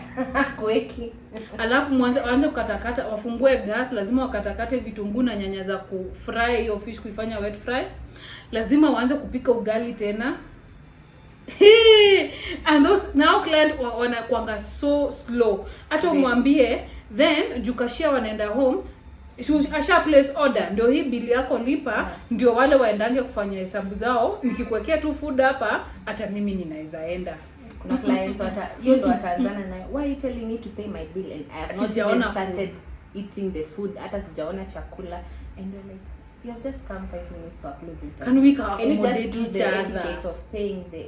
Kuweki. Alafu waanze kukatakata, wafungue gas, lazima wakatakate vitunguu na nyanya za kufry hiyo fish kuifanya wet fry. Lazima waanze kupika ugali tena. And those now client wanakuanga so slow. Hata umwambie then jukashia wanaenda home, asha place order ndio hii bili yako lipa, ndio wale waendange kufanya hesabu zao, nikikuwekea tu food hapa hata mimi ninaweza enda. Kuna clients hiyo ndo wataanzana naye, why are you telling me to pay my bill and I have not even started eating the food, hata sijaona chakula, and you're like, you have just come 5 minutes to a closing time. Can you just do the etiquette of paying the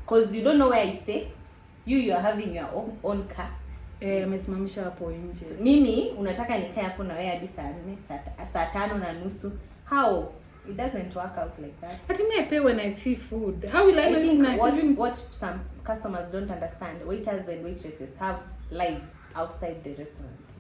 because you don't know where I stay, you are having your own car. Amesimamisha hapo nje. Mimi unataka nikae hapo na wewe hadi saa 5:30. How? It doesn't work out like that. But me I pay when I see food. How will I think what some customers don't understand, waiters and waitresses have lives outside the restaurant.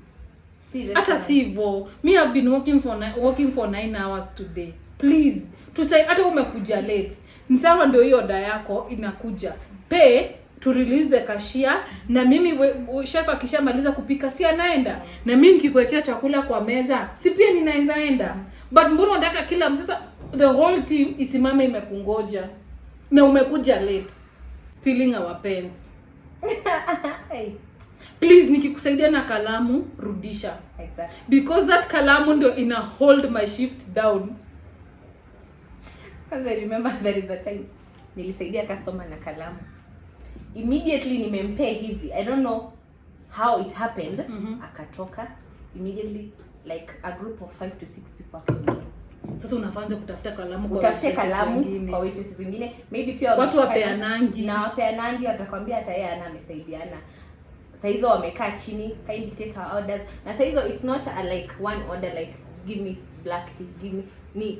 Hata sivo. Me have been working for 9 hours today. Please, to say hata umekuja late. Ni sawa ndio hiyo order yako inakuja. Pay to release the cashier, na mimi chef akishamaliza kupika si anaenda, na mimi nikikuwekea chakula kwa meza si pia ninaweza enda. But mbona unataka kila sasa the whole team isimame imekungoja na umekuja late? stealing our pens. Hey. Please, nikikusaidia na kalamu, rudisha. Exactly. Because that kalamu ndio ina hold my shift down. Because I remember there is a time nilisaidia customer na kalamu. Immediately nimempea hivi. I don't know how it happened. Akatoka. Immediately like a group of 5 to 6 people came. Sasa unaanza kutafuta kalamu kwa waitresses wengine. Maybe pia watu wapeanangi. Na wapeanangi watakwambia hata yeye ana amesaidiana. Sasa hizo wamekaa chini, kindly take our orders. Na sasa hizo it's not a like one order like give me black tea, give me ni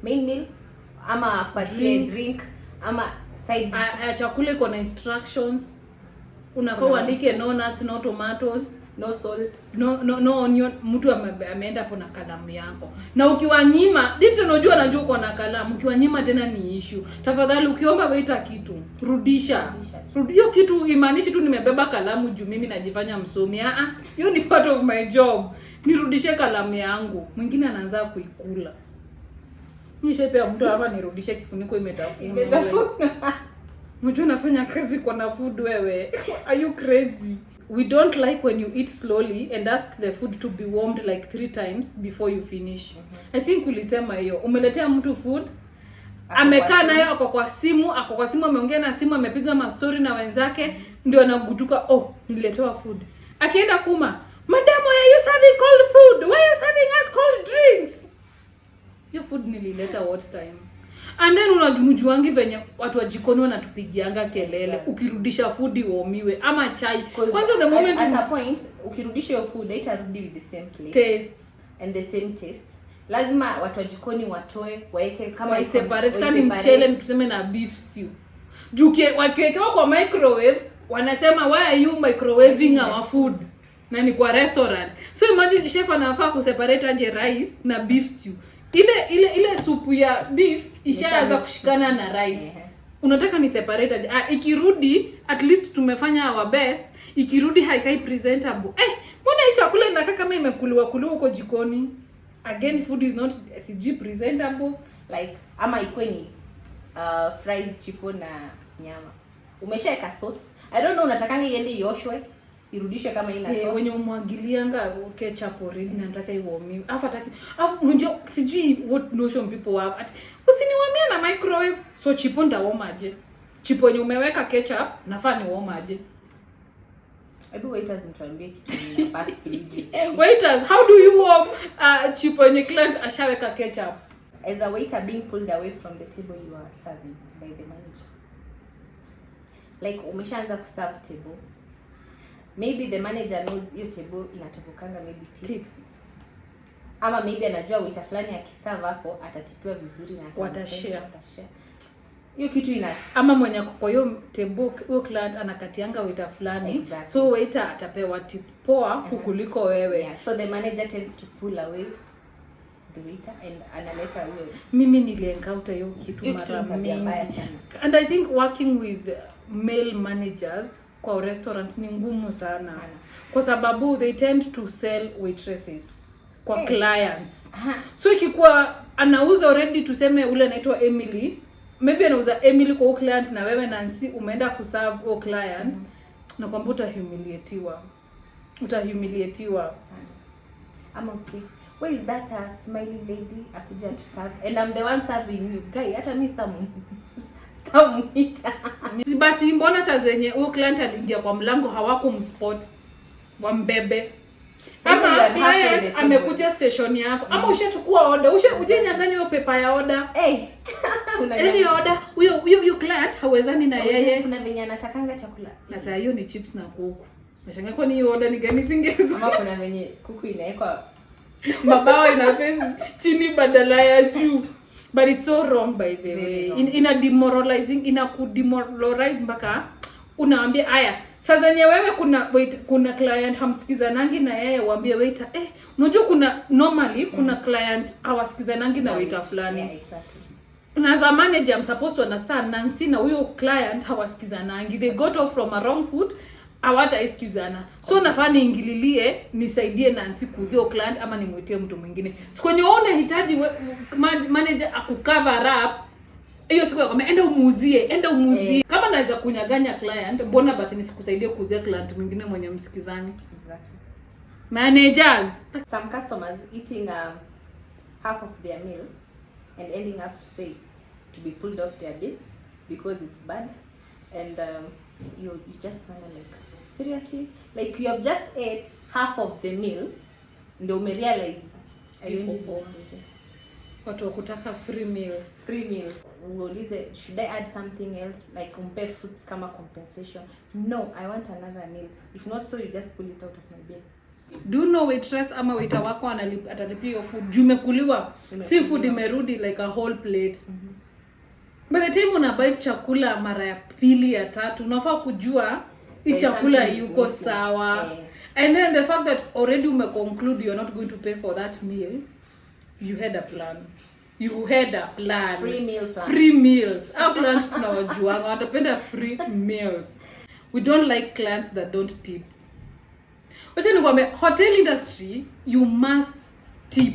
main meal ama patie drink ama side chakula iko na instructions. Unafaa uandike no nuts, no tomatoes, no salt, no onion. Mtu ameenda hapo na kalamu yako. Na ukiwanyima, dito unajua uko na kalamu. Ukiwanyima tena ni issue. Tafadhali ukiomba waiter kitu, rudisha. Hiyo kitu imaanishi tu nimebeba kalamu juu mimi najifanya msomi. Hiyo ni part of my job. Nirudishe kalamu yangu. Mwingine anaanza kuikula. Nishepea mtu hapa nirudishe kifuniko imetafuna. Mtu nafanya kazi kwa na food wewe. Are you crazy? We don't like when you eat slowly and ask the food to be warmed like 3 times before you finish. I think ulisema hiyo. Umeletea mtu food, amekaa nayo ako kwa simu ameongea na simu, amepiga ma story na wenzake, ndio anagutuka, oh, niletewa food. Akienda kuma, "Madam, why are you serving cold food? Why are you serving us cold drinks?" Your food nilileta what time? And then unajumujuangi venye watu wa jikoni wanatupigianga kelele ukirudisha food uomiwe ama chai. Kwanza the moment at a point ukirudisha your food haitarudi with the same taste and the same taste. Lazima watu wa jikoni watoe waeke kama separate kama mchele tuseme na beef stew. Juke wakiwekewa kwa microwave wanasema why are you microwaving our food? Na ni kwa restaurant. So imagine chef anafaa kuseparate aje rice na beef stew. Ile supu ya beef ishaanza kushikana na rice. Unataka ni separate aje? Ikirudi at least tumefanya our best. Ikirudi haikai presentable. Mbona hii chakula inakaa kama imekuliwa huko jikoni? Again, food is not presentable. Like ama ikuwe ni fries, chipo na nyama. Umeshaweka sauce. I don't know unatakanga iende ioshwe, irudishwe kama ina sauce. Wenye umwagilianga ketchup already nataka iwomiwe. Unajua sijui what notion people have. Usiniwamia na microwave. So chipo ndawomaje? Chipo yenye umeweka ketchup nafaa ni womaje? Hebu waiters mtuambie kitu ni fast video. Waiters, how do you warm chipo yenye client ashaweka ketchup? As a waiter being pulled away from the table you are serving by the manager. Like umeshaanza kuserve table. Maybe the manager knows your table inatokanga maybe tip. Ama maybe anajua waiter fulani akiserve hapo atatipiwa vizuri na watashare. Hiyo kitu ama mwenye kwa hiyo table huyo client anakatianga waiter fulani. Exactly. So waiter atapewa tip poa kukuliko wewe. Yeah, so the manager tends to pull away the waiter and analeta wewe. Mimi niliencounter hiyo kitu mara mingi. And I think working with male managers kwa restaurants ni ngumu sana. Kwa sababu they tend to sell waitresses kwa clients. So ikikuwa anauza already tuseme ule anaitwa Emily, maybe anauza Emily kwa client na wewe Nancy umeenda kuserve o client, na kwamba utahumiliatiwa. Ama usikie, where is that smiley lady akuja to serve and I'm the one serving you guy, hata mimi sitamuita. Basi mbona saa zenye huyo client aliingia kwa mlango hawakumspot wambebe? Ama client amekuja station yako ama ushachukua order, ujenyang'anya hiyo paper ya order. Ile order huyo client hawezani na yeye. Kuna venye anatakanga chakula. Na saa hiyo ni chips na kuku. Nashangaa kwa nini order ni gani singezo? Ama kuna venye kuku inawekwa mabawa ina face chini badala ya juu. But it's so wrong by the way. Ina demoralize mpaka unaambia haya sasa nye wewe kuna client hamsikizanangi na yeye waambie waiter unajua normally kuna client hawasikizanangi na waiter fulani. Yeah, exactly. Na as a manager I'm supposed to understand Nancy na huyo client hawasikizanangi, they got off from a wrong foot, hawataisikizana. So nafaa niingililie nisaidie Nancy kuzio client ama nimwitie mtu mwingine. Sikwenye waone hitaji manager akucover up hiyo siku ya kwamba enda umuuzie. Kama naweza kunyaganya client, mbona basi nisikusaidie kuuzia client mwingine mwenye msikizani? Exactly. Managers, some customers eating half of their meal and ending up say to be pulled off their bill because it's bad, and you just wonder like, seriously, like you have just ate half of the meal ndio umerealize ayonji vizuri. Watu wakutaka free meals. Uulize, should I add something else, like umpe fruits kama compensation? No, I want another meal. If not so, you just pull it out of my bill. Do you know waitress ama waiter wako atalipia your food jumekuliwa, si food imerudi like a whole plate. By the time una bite chakula mara ya pili ya tatu, unafaa kujua hii chakula yuko sawa. And then the fact that already conclude you're not going to pay for that meal, you had a plan. Free meals. Our clients tunawajua wanapenda free meals. We don't like clients that don't tip. Wacha nikwambie, hotel industry, you must tip.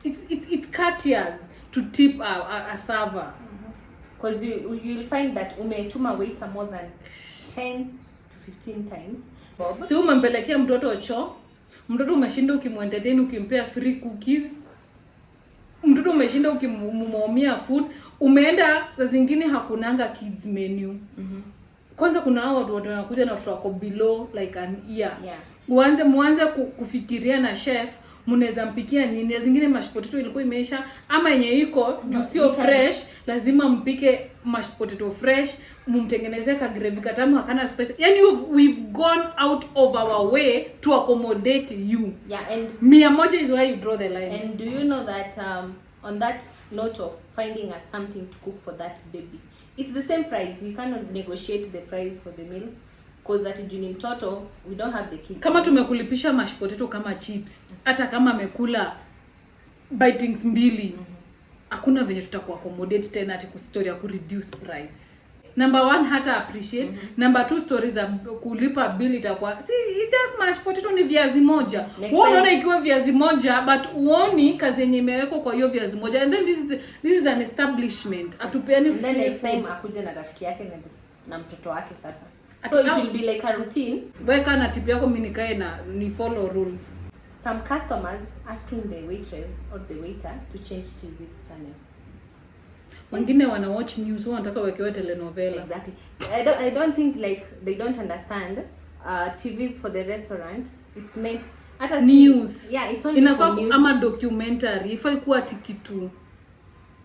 It's courteous to tip a server. Because you'll find that umetuma waiter more than 10 to 15 times. Bob, si umempelekea mtoto mtoto umeshinda ukimwentertain ukimpea free cookies, mtoto umeshinda ukimumomia food, umeenda za zingine hakunanga kids menu. Kwanza kuna hao watu wanakuja na watoto wako below like an year. Mwanze kufikiria na chef mnaweza mpikia nini. Zingine mashed potato ilikuwa imeisha ama yenye iko juu sio fresh, lazima mpike mashed potato fresh, mumtengenezea ka gravy katamu hakana spice. Yani we've gone out of our way to accommodate you. Yeah, and 100 is where you draw the line. And do you know that on that note of finding us something to cook for that baby, it's the same price. We cannot negotiate the price for the meal because that juni mtoto, we don't have the kids. Kama tumekulipisha mashed potato kama chips, hata kama amekula bitings 2, hakuna venye tutakuwa accommodate tena ati story ya ku reduce price. Number 1 hata appreciate. Number 2, stories za kulipa bill itakuwa it's just mashed potato ni viazi moja. Wewe unaona ikiwa viazi moja but uoni kazi yenye imewekwa kwa hiyo viazi moja, and then this is an establishment. Atupeani and then next time akuje na rafiki yake na mtoto wake sasa. So it will be like a routine. Weka na tip yako, mimi nikae na ni follow rules. Some customers asking the waitress or the waiter to change TV channel. Wengine wana watch news, wanataka wekewe telenovela. Exactly. I don't think like they don't understand TVs for the restaurant. It's meant at news. Yeah, it's only for news. Ama documentary. Ifai kuwa kitu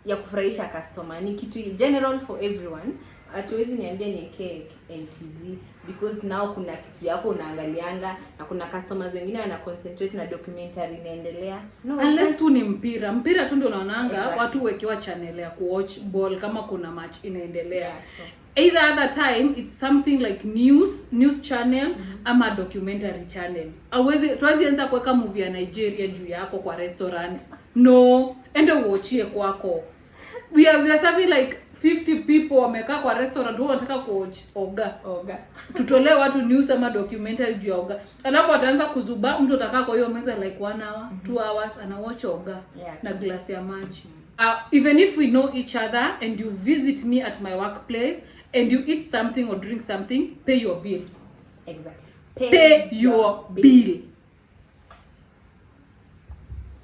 ya kufurahisha customer, ni kitu general for everyone. Hatuwezi niambia niweke NTV because now kuna kitu yako unaangalianga na kuna customers wengine wana concentrate na documentary inaendelea. No, unless tu ni mpira tu ndio unaonanga. Exactly. Watu wekewa channel ya kuwatch ball kama kuna match inaendelea. Yeah, either other time it's something like news channel ama documentary channel. Tuwezi anza kuweka movie ya Nigeria juu yako kwa restaurant. No, ende uochie kwako. We are serving like 50 people wamekaa kwa restaurant, wao wanataka kuwatch oga. Tutolee watu news ama documentary juu ya oga. Alafu ataanza kuzuba, mtu atakaa kwa hiyo meza like 1 hour, 2 hours ana watch oga na glass ya maji. Even if we know each other and you visit me at my workplace and you eat something or drink something, pay your bill. Exactly. Pay your bill.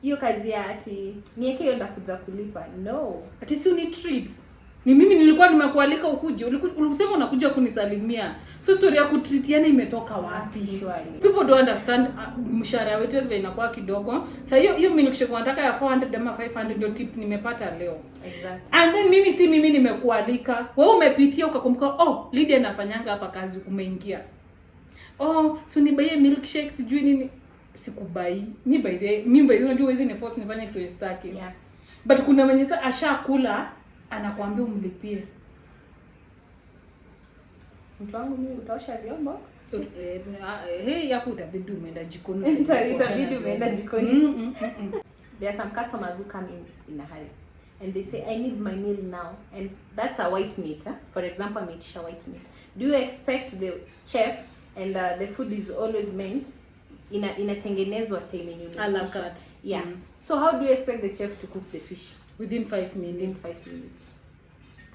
Hiyo kazi ya ati niweke hiyo ndakuja kulipa. No. Ati si ni treats. Ni mimi nilikuwa nimekualika ukuje. Ulisema unakuja kunisalimia. So story ya kutreatiana imetoka wapi? People don't understand mshahara wetu vile inakuwa kidogo. Sasa hiyo milkshake wanataka ya 400 ama 500 ndio tip nimepata leo. Exactly. And then mimi nimekualika. Wewe umepitia ukakumbuka, Lydia anafanyanga hapa kazi, umeingia. So nibaye milkshake sijui nini. Sikubai. Mimi ndio hizi ni force nifanye kitu staki. Yeah. But kuna mwenye sasa ashakula anakuambia umlipie. Mtu wangu mimi utaosha vyombo? So yako utabidi umeenda jikoni. Itabidi umeenda jikoni. There are some customers who come in a hurry and they say I need my meal now, and that's a white meat. For example, I made white meat. Do you expect the chef and the food is always meant inatengenezwa time yenyewe a la carte? Yeah. So how do you expect the chef to cook the fish within 5 minutes?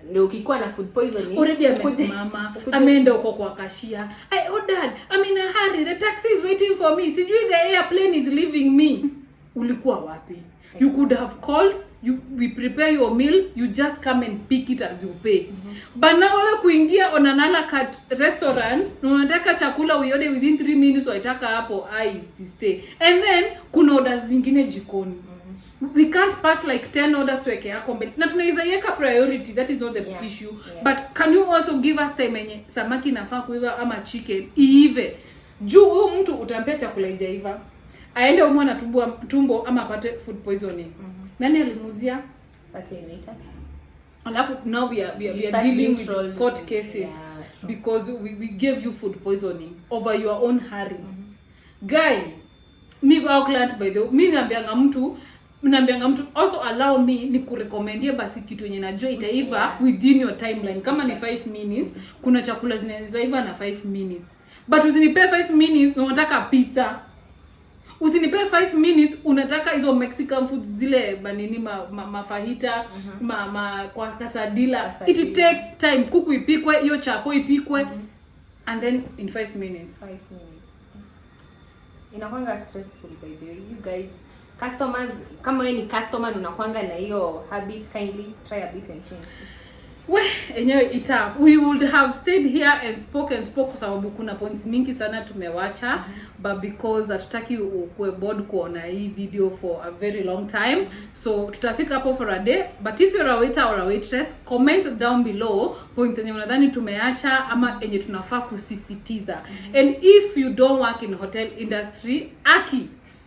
ndio ukikuwa na food poisoning already amesimama ameenda huko kwa cashier. Oh dad, I'm in a hurry, the taxi is waiting for me, sijui the airplane is leaving me. Ulikuwa wapi? You could have called, we prepare your meal, you just come and pick it as you pay. But now wewe kuingia on another cut restaurant na unataka chakula uiode within 3 minutes, waitaka hapo stay. And then kuna orders zingine jikoni. We can't pass like 10 orders to eke yako mbele. Na tunaweza yeka priority, that is not the issue. But can you also give us time yenye samaki nafaa kuiva ama chicken iive? Juu huyo mtu utampea chakula haijaiva, aende umwe na tumbo ama apate food poisoning. Nani alimuzia? Satinator. Alafu now we are dealing with court cases because we gave you food poisoning over your own hurry. Guy, me our client by the way, mimi naambianga mtu also allow me ni kurecommendie basi kitu yenye najua itaiva within your timeline. Kama ni 5 minutes, kuna chakula zinaiva na 5 minutes. But usinipe 5 minutes na unataka pizza. Usinipe 5 minutes unataka hizo Mexican foods zile banini mafahita kwa kasadila. It takes time. Kuku ipikwe, hiyo chapo ipikwe and then in 5 minutes. 5 minutes. Inakuanga stressful by the way. You guys, customers, kama wewe ni customer unakuanga na hiyo habit, kindly try a bit and change. We would have stayed here and spoke kwa sababu kuna points mingi sana tumewacha, but because hatutaki ukue bored kuona hii video for a very long time, so tutafika hapo for a day. But if you're a waiter or a waitress, comment down below points yenye unadhani tumeacha ama yenye tunafaa kusisitiza. And if you don't work in hotel industry,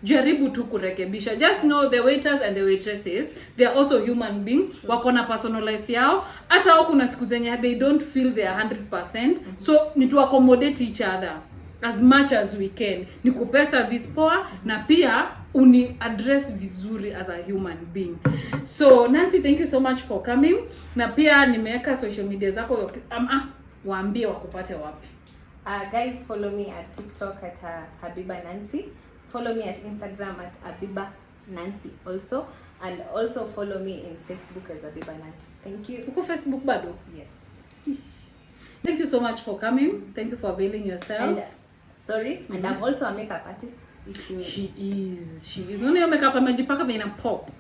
jaribu tu kurekebisha. Just know the waiters and the waitresses, they are also human beings. Wako na personal life yao. Hata wao kuna siku zenye they don't feel they are 100%. So ni to accommodate each other as much as we can. Ni kupe service poa na pia uni address vizuri as a human being. So Nancy, thank you so much for coming. Na pia nimeweka social media zako, waambie wakupate wapi. Guys, follow me at TikTok at ABIBA Nancy. Follow me at Instagram at ABIBA Nancy also, and also follow me in Facebook as ABIBA Nancy. Thank you. Uko Facebook bado? Yes. Thank you so much for coming. Thank you for availing yourself. And and I'm also a makeup artist. She is. No, your makeup amejipaka ina pop.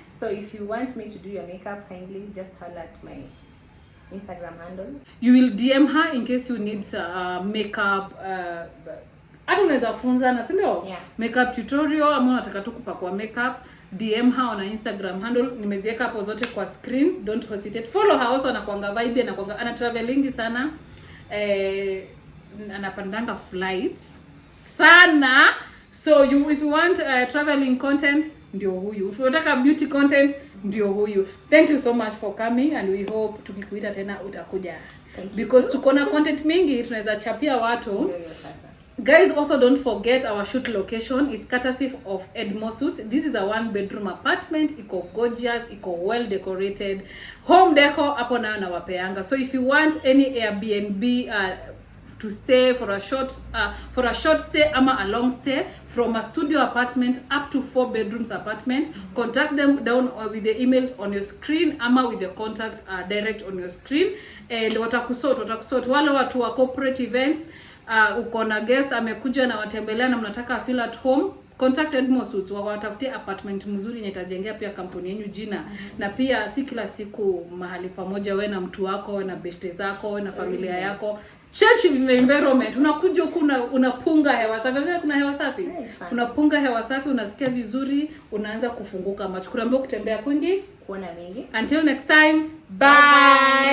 So if you want me to do your makeup, kindly just holler at my Instagram handle. You will DM her in case you need makeup. Hata unaweza funzana, si ndio? Makeup tutorial ama unataka tu kupakwa makeup, DM her on Instagram handle. Nimeziweka hapo zote kwa screen. Don't hesitate. Follow her also, anakuanga vibe, ana traveling sana. Anapandanga flights sana. So if you want traveling content, ndio huyu. If you unataka beauty content, ndio huyu. Thank you so much for coming and we hope tukikuita tena utakuja. Because tuko na content mingi tunaweza chapia watu. Guys, also don't forget our shoot location is courtesy of Edmorsuites. This is a 1-bedroom apartment. Iko gorgeous, iko well decorated. Home decor hapo nayo na wapeanga. So if you want any Airbnb to stay for a short stay ama a long stay, from a studio apartment up to 4 bedrooms apartment, contact them down with the email on your screen ama with the contact direct on your screen, and watakusort wale watu wa corporate events. Uko na guest amekuja na watembelea na mnataka feel at home, contact edmorsuites watafutie apartment mzuri yenye itajengea pia kampuni yenu jina. Na pia si kila siku mahali pamoja, wewe na mtu wako, wewe na beste zako, wewe na familia yako. Change environment. Unakuja huku unapunga hewa safi. Kuna hewa safi. Unapunga hewa safi, unasikia vizuri, unaanza kufunguka macho. Kunaambia kutembea kwingi, kuona mengi. Until next time, bye.